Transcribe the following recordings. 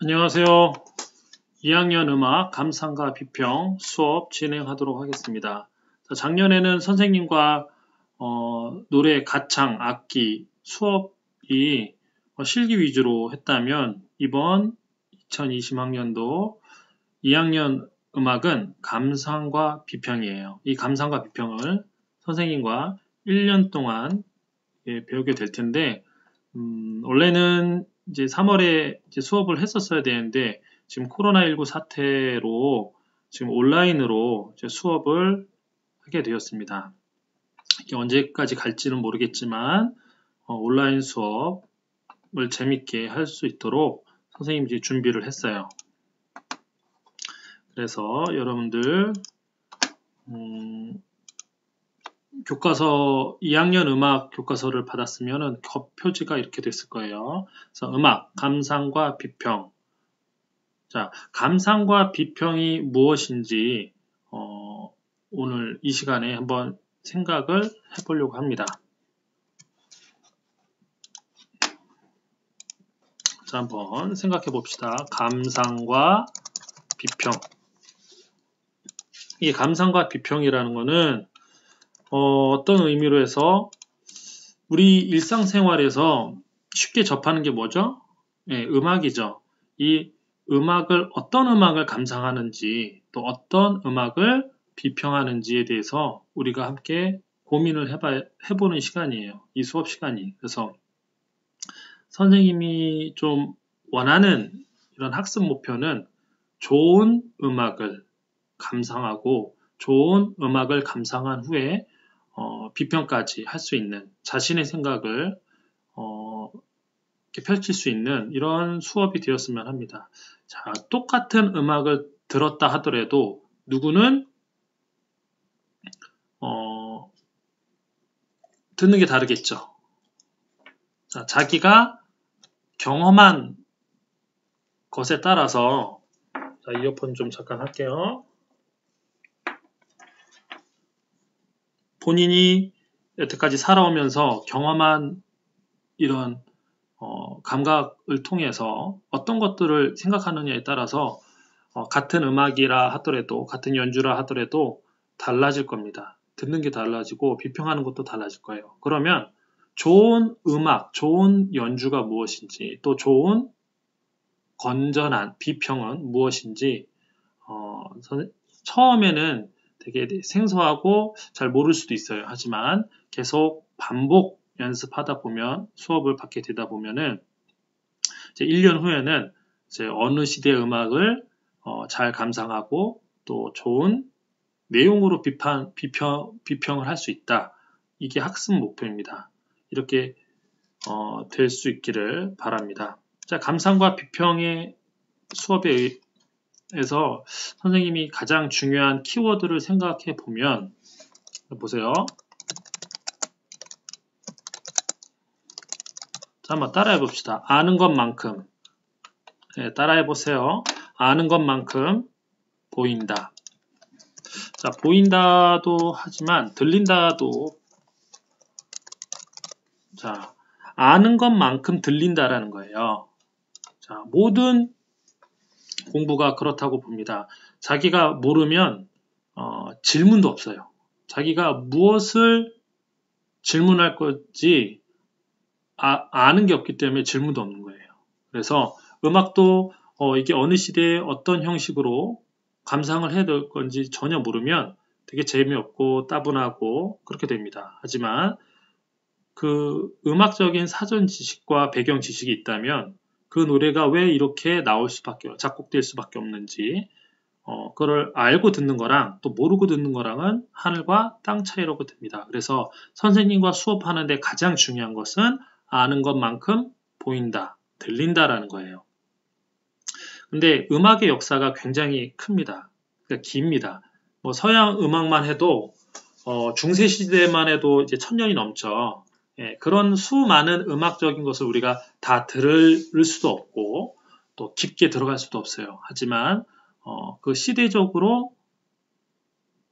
안녕하세요. 2학년 음악 감상과 비평 수업 진행하도록 하겠습니다. 작년에는 선생님과 노래, 가창, 악기 수업이 실기 위주로 했다면 이번 2020학년도 2학년 음악은 감상과 비평이에요. 이 감상과 비평을 선생님과 1년 동안 배우게 될 텐데 원래는 이제 3월에 이제 수업을 했었어야 되는데 지금 코로나19 사태로 지금 온라인으로 이제 수업을 하게 되었습니다. 이게 언제까지 갈지는 모르겠지만 온라인 수업을 재밌게 할 수 있도록 선생님이 이제 준비를 했어요. 그래서 여러분들 교과서 2학년 음악 교과서를 받았으면은 겉표지가 이렇게 됐을 거예요. 그래서 음악, 감상과 비평. 자, 감상과 비평이 무엇인지 오늘 이 시간에 한번 생각을 해보려고 합니다. 자, 한번 생각해 봅시다. 감상과 비평. 이 감상과 비평이라는 거는 어떤 의미로 해서 우리 일상생활에서 쉽게 접하는 게 뭐죠? 네, 음악이죠. 이 음악을 어떤 음악을 감상하는지 또 어떤 음악을 비평하는지에 대해서 우리가 함께 고민을 해보는 시간이에요. 이 수업 시간이. 그래서 선생님이 좀 원하는 이런 학습 목표는 좋은 음악을 감상하고 좋은 음악을 감상한 후에 비평까지 할 수 있는 자신의 생각을 이렇게 펼칠 수 있는 이런 수업이 되었으면 합니다. 자, 똑같은 음악을 들었다 하더라도 누구는 듣는 게 다르겠죠. 자, 자기가 경험한 것에 따라서 자, 이어폰 좀 잠깐 할게요. 본인이 여태까지 살아오면서 경험한 이런 감각을 통해서 어떤 것들을 생각하느냐에 따라서 같은 음악이라 하더라도 같은 연주라 하더라도 달라질 겁니다. 듣는 게 달라지고 비평하는 것도 달라질 거예요. 그러면 좋은 음악, 좋은 연주가 무엇인지 또 좋은 건전한 비평은 무엇인지 처음에는 되게 생소하고 잘 모를 수도 있어요. 하지만 계속 반복 연습하다 보면 수업을 받게 되다 보면은 이제 1년 후에는 이제 어느 시대의 음악을 잘 감상하고 또 좋은 내용으로 비평을 할 수 있다. 이게 학습 목표입니다. 이렇게 될 수 있기를 바랍니다. 자, 감상과 비평의 수업에 의해서 선생님이 가장 중요한 키워드를 생각해 보면 보세요. 자, 한번 따라해 봅시다. 아는 것만큼 네, 따라해 보세요. 아는 것만큼 보인다. 자, 보인다도 하지만 들린다도 자, 아는 것만큼 들린다라는 거예요. 자, 모든 공부가 그렇다고 봅니다. 자기가 모르면 질문도 없어요. 자기가 무엇을 질문할 건지 아는 게 없기 때문에 질문도 없는 거예요. 그래서 음악도 이게 어느 시대에 어떤 형식으로 감상을 해야 될 건지 전혀 모르면 되게 재미없고 따분하고 그렇게 됩니다. 하지만 그 음악적인 사전 지식과 배경 지식이 있다면 그 노래가 왜 이렇게 나올 수밖에, 작곡될 수밖에 없는지 그걸 알고 듣는 거랑 또 모르고 듣는 거랑은 하늘과 땅 차이라고 듭니다. 그래서 선생님과 수업하는데 가장 중요한 것은 아는 것만큼 보인다, 들린다라는 거예요. 근데 음악의 역사가 굉장히 큽니다. 그러니까 깁니다. 뭐 서양 음악만 해도 중세 시대만 해도 이제 1000년이 넘죠. 예, 그런 수많은 음악적인 것을 우리가 다 들을 수도 없고 또 깊게 들어갈 수도 없어요. 하지만 그 시대적으로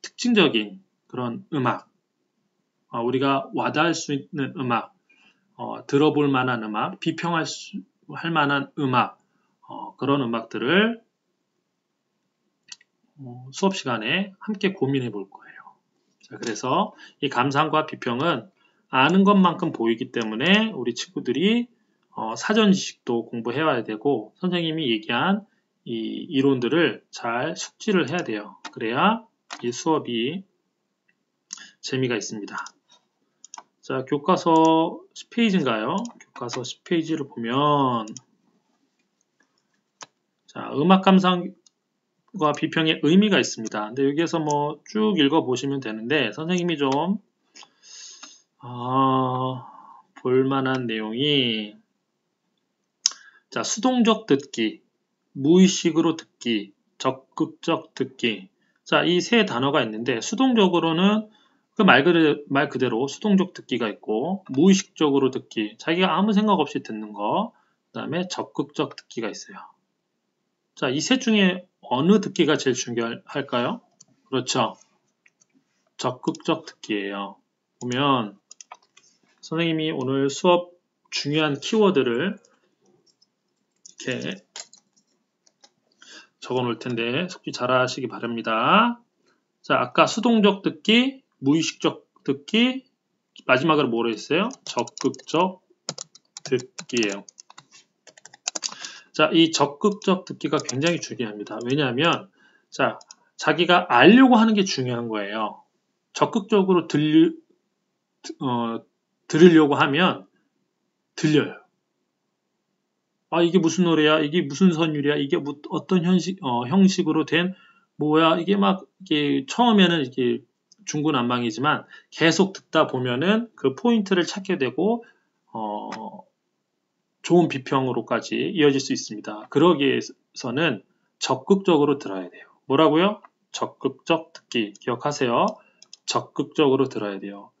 특징적인 그런 음악, 우리가 와닿을 수 있는 음악, 들어볼 만한 음악, 비평할 만한 음악, 그런 음악들을 수업 시간에 함께 고민해 볼 거예요. 자, 그래서 이 감상과 비평은 아는 것만큼 보이기 때문에 우리 친구들이 사전 지식도 공부해 와야 되고 선생님이 얘기한 이 이론들을 잘 숙지를 해야 돼요. 그래야 이 수업이 재미가 있습니다. 자, 교과서 10페이지인가요? 교과서 10페이지를 보면 자, 음악 감상과 비평의 의미가 있습니다. 근데 여기에서 뭐 쭉 읽어보시면 되는데 선생님이 좀 볼만한 내용이 자, 수동적 듣기, 무의식으로 듣기, 적극적 듣기. 자, 이 세 단어가 있는데 수동적으로는 그 말 그대로 수동적 듣기가 있고 무의식적으로 듣기, 자기가 아무 생각 없이 듣는 거, 그 다음에 적극적 듣기가 있어요. 자, 이 셋 중에 어느 듣기가 제일 중요할까요? 그렇죠. 적극적 듣기예요. 보면 선생님이 오늘 수업 중요한 키워드를 이렇게 적어 놓을 텐데 숙지 잘 하시기 바랍니다. 자, 아까 수동적 듣기, 무의식적 듣기, 마지막으로 뭐로 했어요? 적극적 듣기예요. 자, 이 적극적 듣기가 굉장히 중요합니다. 왜냐하면 자, 자기가 알려고 하는 게 중요한 거예요. 적극적으로 들으려고 하면 들려요. 아, 이게 무슨 노래야? 이게 무슨 선율이야? 이게 어떤 형식으로 된 뭐야? 이게 막 이게 처음에는 이게 중구난방이지만 계속 듣다 보면은 그 포인트를 찾게 되고 좋은 비평으로까지 이어질 수 있습니다. 그러기 위해서는 적극적으로 들어야 돼요. 뭐라고요? 적극적 듣기 기억하세요. 적극적으로 들어야 돼요.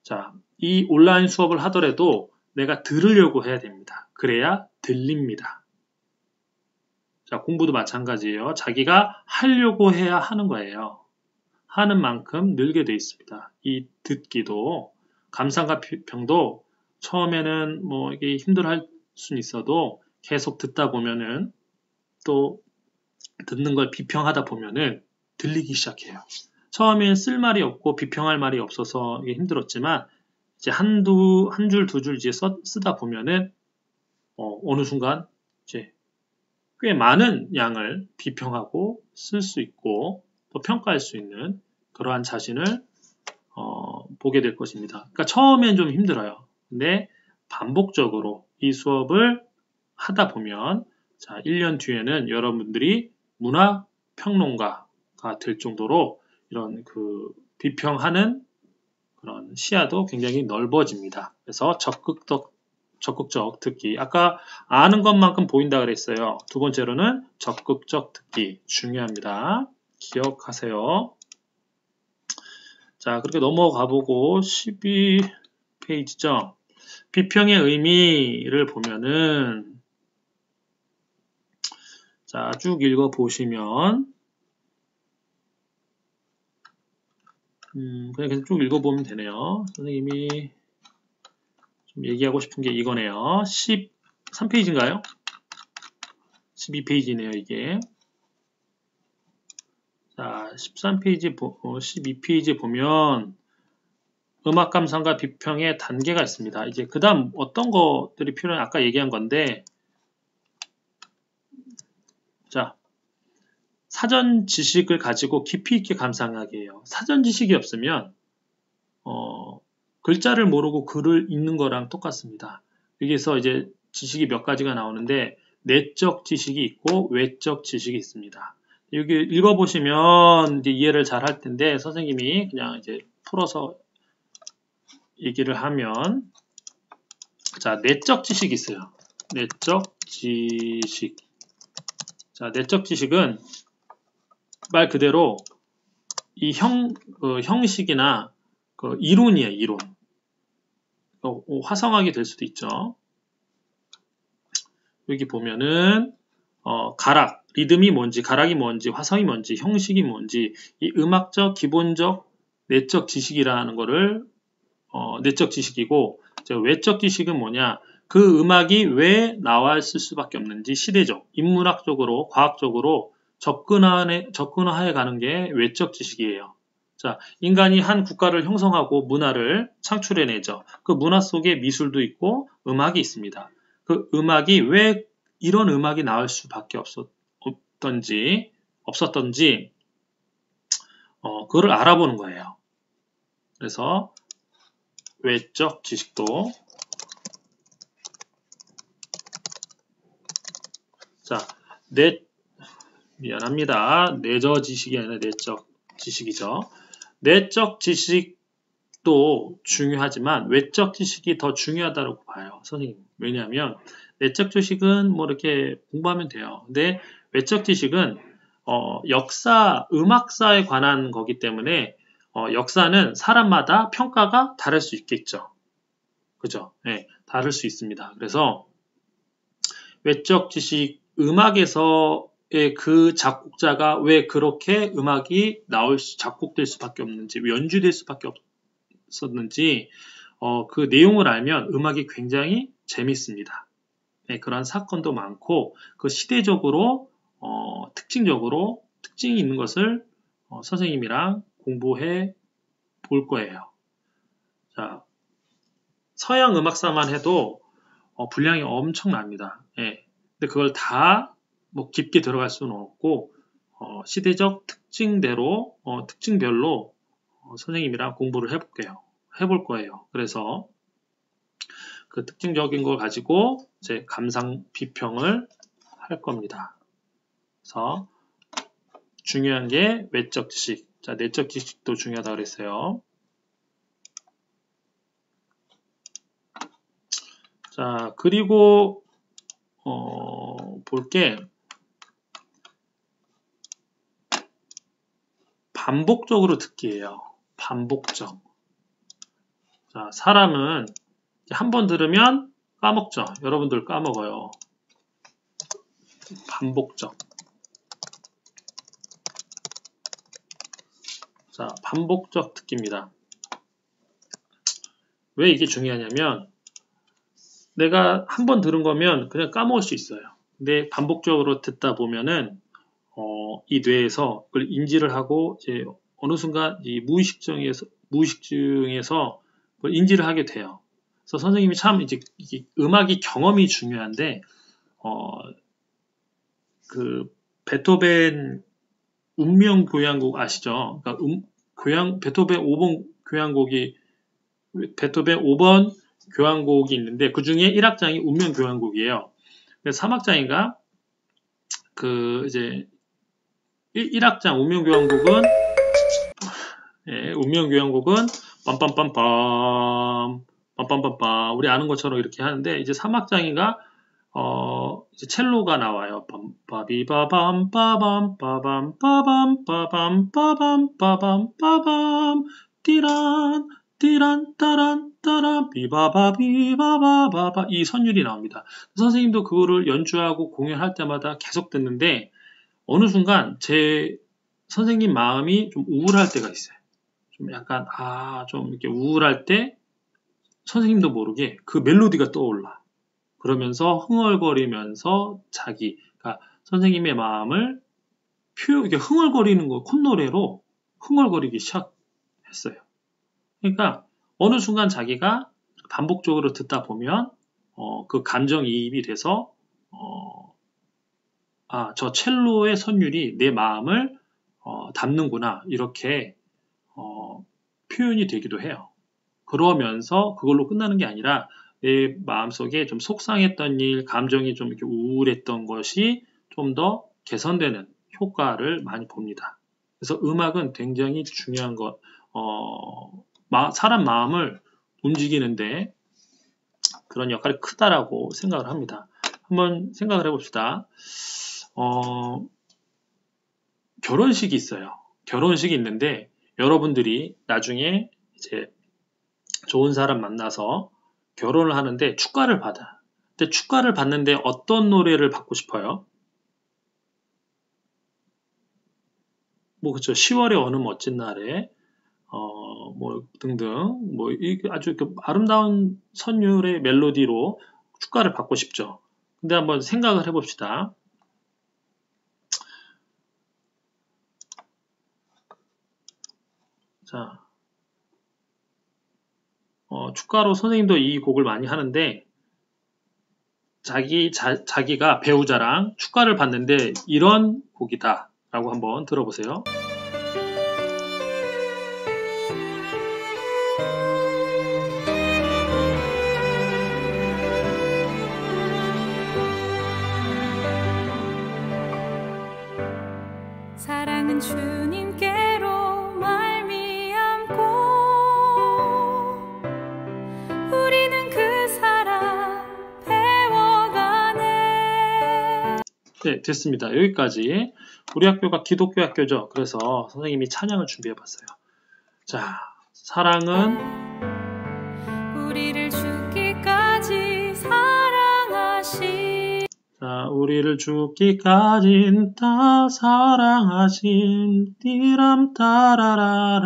자, 이 온라인 수업을 하더라도 내가 들으려고 해야 됩니다. 그래야 들립니다. 자, 공부도 마찬가지예요. 자기가 하려고 해야 하는 거예요. 하는 만큼 늘게 돼 있습니다. 이 듣기도 감상과 비평도 처음에는 뭐 이게 힘들어할 수는 있어도 계속 듣다 보면은 또 듣는 걸 비평하다 보면은 들리기 시작해요. 처음엔 쓸 말이 없고 비평할 말이 없어서 이게 힘들었지만 이제 한 줄, 두 줄 이제 쓰다 보면은 어느 순간 이제 꽤 많은 양을 비평하고 쓸 수 있고 또 평가할 수 있는 그러한 자신을 보게 될 것입니다. 그러니까 처음엔 좀 힘들어요. 근데 반복적으로 이 수업을 하다 보면 자, 1년 뒤에는 여러분들이 문화평론가가 될 정도로 이런 그 비평하는 그런 시야도 굉장히 넓어집니다. 그래서 적극적 듣기. 아까 아는 것만큼 보인다 그랬어요. 두 번째로는 적극적 듣기. 중요합니다. 기억하세요. 자, 그렇게 넘어가 보고 12페이지죠. 비평의 의미를 보면은 자, 쭉 읽어 보시면 그냥 계속 쭉 읽어보면 되네요. 선생님이 좀 얘기하고 싶은 게 이거네요. 13페이지인가요? 12페이지네요, 이게. 자, 13페이지, 12페이지 보면 음악 감상과 비평의 단계가 있습니다. 이제 그 다음 어떤 것들이 필요한 아까 얘기한 건데 자, 사전 지식을 가지고 깊이 있게 감상하게 해요. 사전 지식이 없으면 글자를 모르고 글을 읽는 거랑 똑같습니다. 여기서 이제 지식이 몇 가지가 나오는데 내적 지식이 있고 외적 지식이 있습니다. 여기 읽어보시면 이제 이해를 잘 할 텐데 선생님이 그냥 이제 풀어서 얘기를 하면 자, 내적 지식이 있어요. 내적 지식. 자, 내적 지식은 말 그대로 이 형식이나 그 이론이에요, 이론. 화성하게 될 수도 있죠. 여기 보면은 가락, 리듬이 뭔지, 가락이 뭔지, 화성이 뭔지, 형식이 뭔지 이 음악적 기본적 내적 지식이라는 거를 내적 지식이고 외적 지식은 뭐냐? 그 음악이 왜 나왔을 수밖에 없는지 시대적, 인문학적으로, 과학적으로 접근화해 가는 게 외적 지식이에요. 자, 인간이 한 국가를 형성하고 문화를 창출해내죠. 그 문화 속에 미술도 있고 음악이 있습니다. 그 음악이 왜 이런 음악이 나올 수밖에 없었던지, 그거를 알아보는 거예요. 그래서 외적 지식도, 자, 미안합니다. 내적 지식이 아니라 내적 지식이죠. 내적 지식도 중요하지만 외적 지식이 더 중요하다고 봐요, 선생님. 왜냐하면 내적 지식은 뭐 이렇게 공부하면 돼요. 근데 외적 지식은 역사, 음악사에 관한 거기 때문에 역사는 사람마다 평가가 다를 수 있겠죠. 그죠? 네, 다를 수 있습니다. 그래서 외적 지식, 음악에서의 그 작곡자가 왜 그렇게 음악이 작곡될 수밖에 없는지, 연주될 수밖에 없었는지, 그 내용을 알면 음악이 굉장히 재밌습니다. 네, 그런 사건도 많고, 그 시대적으로, 특징이 있는 것을 선생님이랑 공부해 볼 거예요. 자, 서양 음악사만 해도 분량이 엄청납니다. 예. 근데 그걸 다 뭐 깊게 들어갈 수는 없고 시대적 특징대로 특징별로 선생님이랑 공부를 해볼 거예요. 그래서 그 특징적인 걸 가지고 이제 감상 비평을 할 겁니다. 그래서 중요한 게 외적 지식. 자, 내적 지식도 중요하다고 그랬어요. 자, 그리고 볼게 반복적으로 듣기예요. 반복적. 자, 사람은 한 번 들으면 까먹죠. 여러분들 까먹어요. 반복적. 자, 반복적 듣기입니다. 왜 이게 중요하냐면 내가 한 번 들은 거면 그냥 까먹을 수 있어요. 근데 반복적으로 듣다 보면은 이 뇌에서 그걸 인지를 하고 이제 어느 순간 이 무의식증에서 그걸 인지를 하게 돼요. 그래서 선생님이 참 이제 음악이 경험이 중요한데 그 베토벤 운명 교향곡 아시죠? 그러니까 베토벤 5번 교향곡이 베토벤 5번 교향곡이 있는데 그 중에 1악장이 운명 교향곡이에요. 3악장인가 그 이제 1악장 운명 교향곡은 운명 교향곡은 빰빰빰빰 빰빰빰빰 우리 아는 것처럼 이렇게 하는데 이제 3악장인가 이제 첼로가 나와요. 빰빠비바밤 빠밤 빠밤 빠밤 빠밤 빠밤 빠밤 빠밤 띠란 띠란 따란 따란 비바바 비바바바바 이 선율이 나옵니다. 선생님도 그거를 연주하고 공연할 때마다 계속 듣는데 어느 순간 제 선생님 마음이 좀 우울할 때가 있어요. 좀 약간 좀 이렇게 우울할 때 선생님도 모르게 그 멜로디가 떠올라. 그러면서 흥얼거리면서 그러니까 선생님의 마음을 이렇게 흥얼거리는 거 콧노래로 흥얼거리기 시작했어요. 그러니까 어느 순간 자기가 반복적으로 듣다 보면 그 감정이입이 돼서 저 첼로의 선율이 내 마음을 담는구나 이렇게 표현이 되기도 해요. 그러면서 그걸로 끝나는 게 아니라 내 마음속에 좀 속상했던 일, 감정이 좀 이렇게 우울했던 것이 좀 더 개선되는 효과를 많이 봅니다. 그래서 음악은 굉장히 중요한 것, 사람 마음을 움직이는데 그런 역할이 크다라고 생각을 합니다. 한번 생각을 해봅시다. 결혼식이 있어요. 결혼식이 있는데 여러분들이 나중에 이제 좋은 사람 만나서 결혼을 하는데 축가를 받아. 근데 축가를 받는데 어떤 노래를 받고 싶어요? 뭐 그쵸. 10월의 어느 멋진 날에 뭐 등등 뭐 아주 아름다운 선율의 멜로디로 축가를 받고 싶죠. 근데 한번 생각을 해봅시다. 자, 축가로 선생님도 이 곡을 많이 하는데 자기가 배우자랑 축가를 받는데 이런 곡이다 라고 한번 들어보세요. 사랑은 주님께로 말미암고 우리는 그 사랑 배워가네. 네, 됐습니다. 여기까지. 우리 학교가 기독교 학교죠. 그래서 선생님이 찬양을 준비해봤어요. 자, 사랑은 우리를 죽기까지 사랑하신 자, 우리를 죽기까지 다 사랑하신 띠람 따라라라.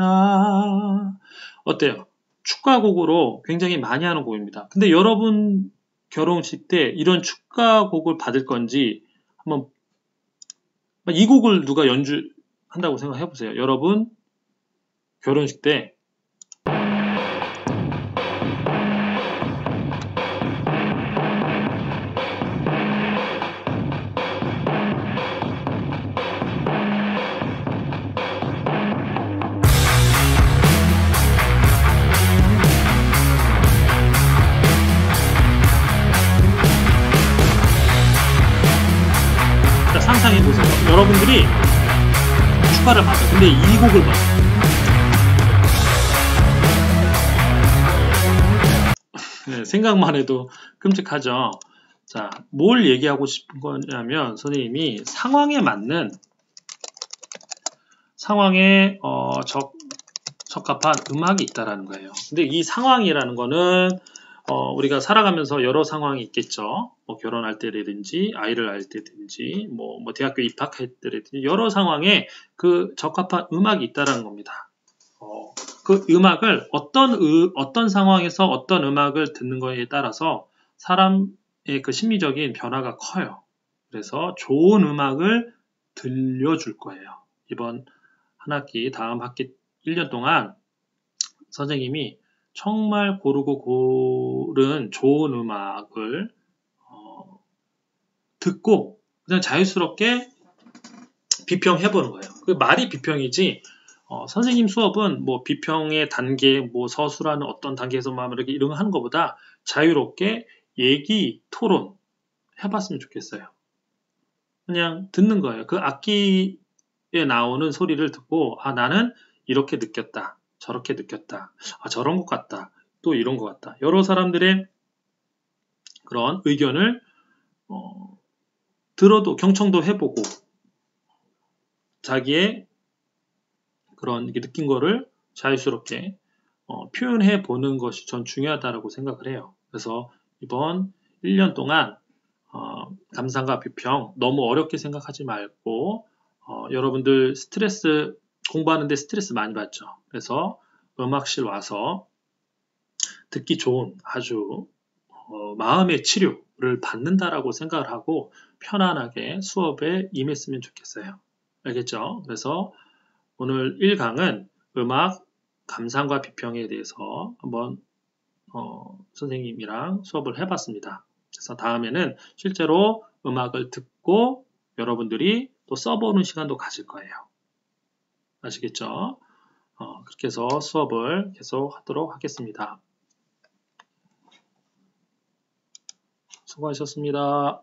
어때요? 축가곡으로 굉장히 많이 하는 곡입니다. 근데 여러분 결혼식 때 이런 축가곡을 받을 건지 한번 이 곡을 누가 연주한다고 생각해 보세요. 여러분 결혼식 때 상상해보세요. 여러분들이 축가를 받아. 근데 이 곡을 받아. 네, 생각만 해도 끔찍하죠. 자, 뭘 얘기하고 싶은 거냐면 선생님이 상황에 맞는 상황에 적합한 음악이 있다라는 거예요. 근데 이 상황이라는 거는 우리가 살아가면서 여러 상황이 있겠죠. 뭐 결혼할 때라든지 아이를 낳을 때든지 뭐 대학교 입학할 때라든지 여러 상황에 그 적합한 음악이 있다라는 겁니다. 그 음악을 어떤 상황에서 어떤 음악을 듣는 거에 따라서 사람의 그 심리적인 변화가 커요. 그래서 좋은 음악을 들려줄 거예요. 이번 한 학기, 다음 학기 1년 동안 선생님이 정말 고르고 고른 좋은 음악을 듣고 그냥 자유스럽게 비평해보는 거예요. 그 말이 비평이지 선생님 수업은 뭐 비평의 단계, 뭐 서술하는 어떤 단계에서 막 이렇게 이런 거 하는 것보다 자유롭게 얘기, 토론 해봤으면 좋겠어요. 그냥 듣는 거예요. 그 악기에 나오는 소리를 듣고 나는 이렇게 느꼈다. 저렇게 느꼈다. 저런 것 같다. 또 이런 것 같다. 여러 사람들의 그런 의견을 들어도 경청도 해보고 자기의 그런 느낀 거를 자유스럽게 표현해 보는 것이 전 중요하다고 생각을 해요. 그래서 이번 1년 동안 감상과 비평 너무 어렵게 생각하지 말고 여러분들 공부하는데 스트레스 많이 받죠. 그래서 음악실 와서 듣기 좋은 아주 마음의 치료를 받는다라고 생각을 하고 편안하게 수업에 임했으면 좋겠어요. 알겠죠? 그래서 오늘 1강은 음악 감상과 비평에 대해서 한번 선생님이랑 수업을 해봤습니다. 그래서 다음에는 실제로 음악을 듣고 여러분들이 또 써보는 시간도 가질 거예요. 아시겠죠? 그렇게 해서 수업을 계속 하도록 하겠습니다. 수고하셨습니다.